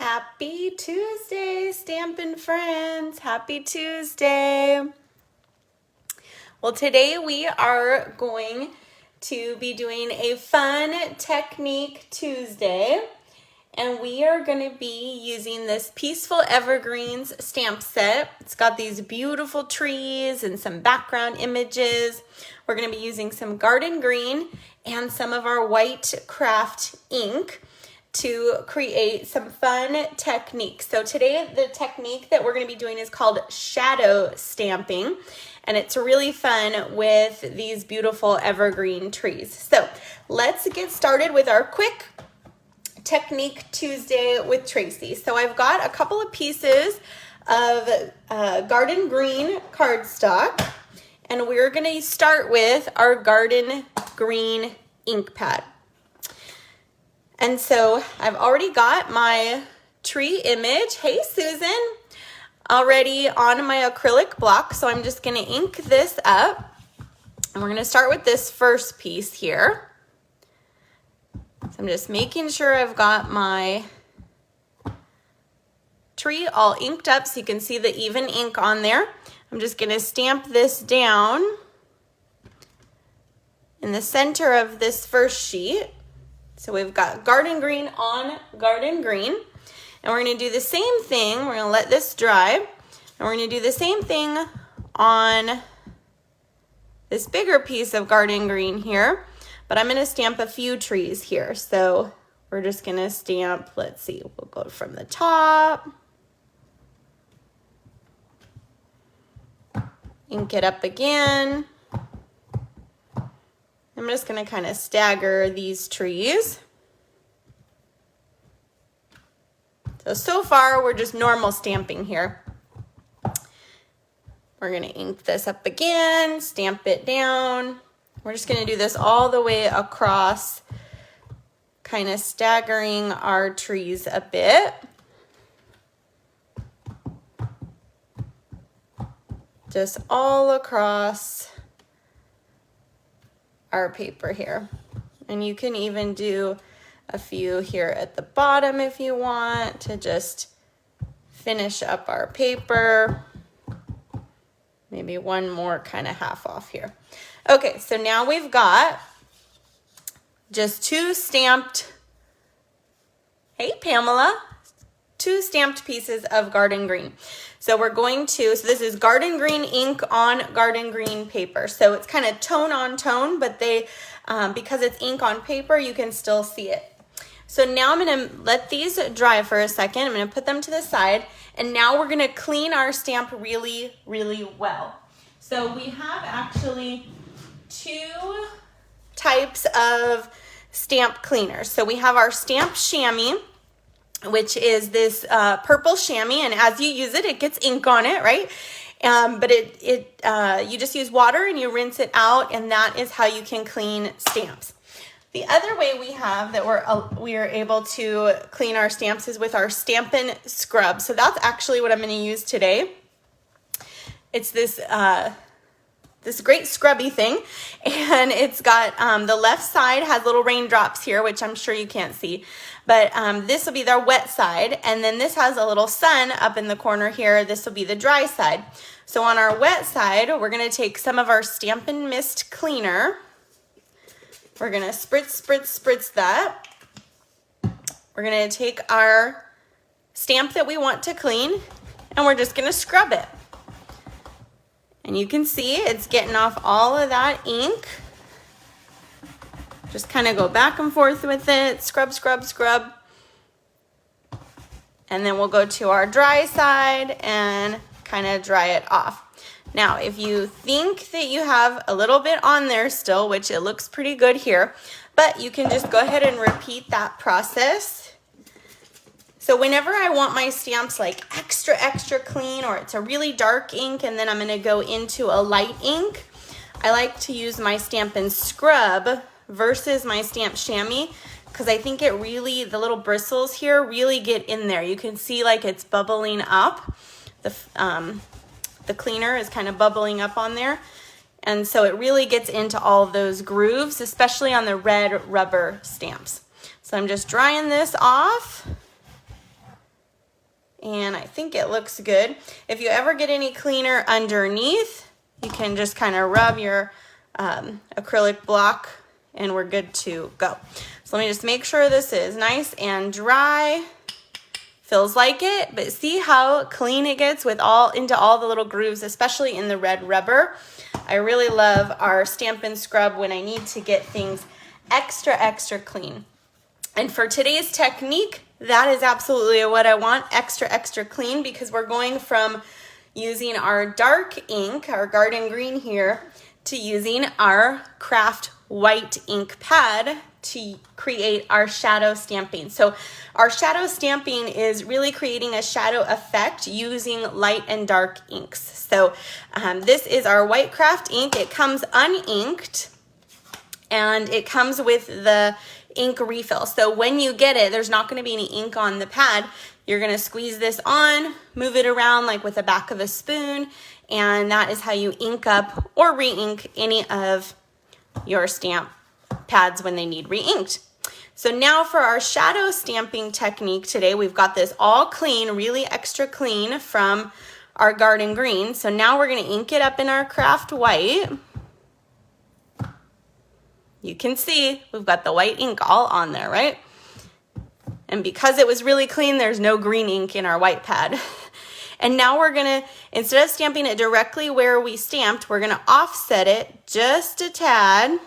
Happy Tuesday, Stampin' friends. Happy Tuesday. Well, today we are going to be doing a fun Technique Tuesday, and we are going to be using this Peaceful Evergreens stamp set. It's got these beautiful trees and some background images. We're going to be using some garden green and some of our white craft ink to create some fun techniques. So today the technique that we're going to be doing is called shadow stamping, and it's really fun with these beautiful evergreen trees. So let's get started with our quick Technique Tuesday with Tracy. So I've got a couple of pieces of garden green cardstock, and we're going to start with our garden green ink pad. And so I've already got my tree image, hey Susan, already on my acrylic block. So I'm just going to ink this up. And we're going to start with this first piece here. So I'm just making sure I've got my tree all inked up so you can see the even ink on there. I'm just going to stamp this down in the center of this first sheet. So we've got garden green on garden green, and we're going to do the same thing. We're going to let this dry, and we're going to do the same thing on this bigger piece of garden green here, but I'm going to stamp a few trees here. So we're just going to stamp, let's see, we'll go from the top, ink it up again. I'm just going to kind of stagger these trees. So far, we're just normal stamping here. We're going to ink this up again, stamp it down. We're just going to do this all the way across, kind of staggering our trees a bit. Just all across our paper here. And you can even do a few here at the bottom if you want to just finish up our paper. Maybe one more kind of half off here. Okay, so now we've got just two stamped, hey Pamela, two stamped pieces of garden green. So we're going to, so this is garden green ink on garden green paper. So it's kind of tone on tone, but they, because it's ink on paper, you can still see it. So now I'm going to let these dry for a second. I'm going to put them to the side, and now we're going to clean our stamp really, really well. So we have actually two types of stamp cleaners. So we have our stamp chamois, which is this purple chamois, and as you use it, it gets ink on it, right? But you just use water and you rinse it out, and that is how you can clean stamps. The other way we have that we are able to clean our stamps is with our Stampin' scrub. So that's actually what I'm going to use today. It's this this great scrubby thing, and it's got the left side has little raindrops here, which I'm sure you can't see, but this will be their wet side, and then this has a little sun up in the corner here. This will be the dry side. So on our wet side, we're going to take some of our Stampin' Mist cleaner. We're going to spritz, spritz, spritz that. We're going to take our stamp that we want to clean, and we're just going to scrub it. And you can see it's getting off all of that ink. Just kind of go back and forth with it. Scrub, scrub, scrub. And then we'll go to our dry side and kind of dry it off. Now, if you think that you have a little bit on there still, which it looks pretty good here, but you can just go ahead and repeat that process. So whenever I want my stamps like extra, extra clean, or it's a really dark ink and then I'm going to go into a light ink, I like to use my Stampin' scrub versus my stamp chamois, because I think it really, the little bristles here really get in there. You can see like it's bubbling up. The cleaner is kind of bubbling up on there. And so it really gets into all of those grooves, especially on the red rubber stamps. So I'm just drying this off. and I think it looks good. If you ever get any cleaner underneath, you can just kind of rub your acrylic block and we're good to go. So let me just make sure this is nice and dry. Feels like it, but see how clean it gets with into all the little grooves, especially in the red rubber. I really love our Stampin' Scrub when I need to get things extra clean. And for today's technique, that is absolutely what I want, extra clean, because we're going from using our dark ink, our garden green here, to using our craft white ink pad to create our shadow stamping. So our shadow stamping is really creating a shadow effect using light and dark inks. So this is our white craft ink. It comes uninked and it comes with the ink refill. So when you get it, there's not going to be any ink on the pad. You're going to squeeze this on, move it around like with the back of a spoon, and that is how you ink up or re-ink any of your stamp pads when they need re-inked. So now for our shadow stamping technique today, we've got this all clean, really extra clean from our garden green. So now we're going to ink it up in our craft white. You can see we've got the white ink all on there, right? And because it was really clean, there's no green ink in our white pad. And now we're gonna, instead of stamping it directly where we stamped, we're gonna offset it just a tad,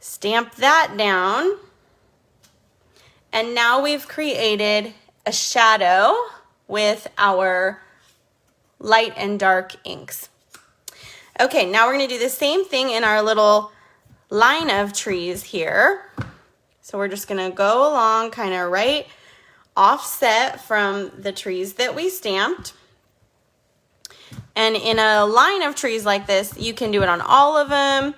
stamp that down, and now we've created a shadow with our light and dark inks. Okay, now we're gonna do the same thing in our little line of trees here. So we're just gonna go along kind of right offset from the trees that we stamped. And in a line of trees like this, you can do it on all of them.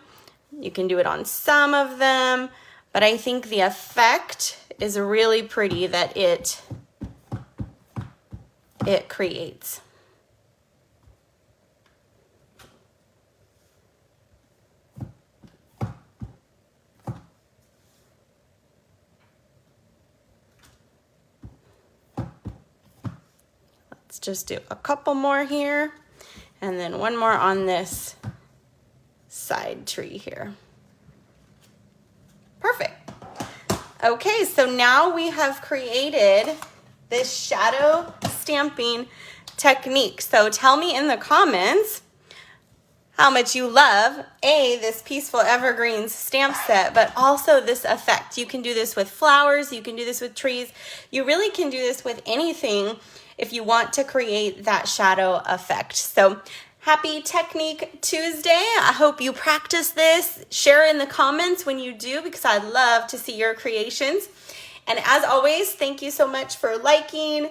You can do it on some of them, but I think the effect is really pretty that it creates. Let's just do a couple more here, and then one more on this side tree here. Perfect. Okay, so now we have created this shadow stamping technique. So tell me in the comments how much you love, this Peaceful Evergreens stamp set, but also this effect. You can do this with flowers, you can do this with trees, you really can do this with anything if you want to create that shadow effect. So happy Technique Tuesday. I hope you practice this. Share in the comments when you do, because I'd love to see your creations. And as always, thank you so much for liking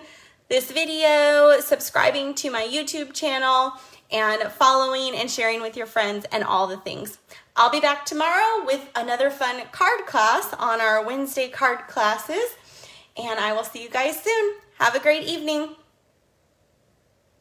this video, subscribing to my YouTube channel, and following and sharing with your friends and all the things. I'll be back tomorrow with another fun card class on our Wednesday card classes, and I will see you guys soon. Have a great evening.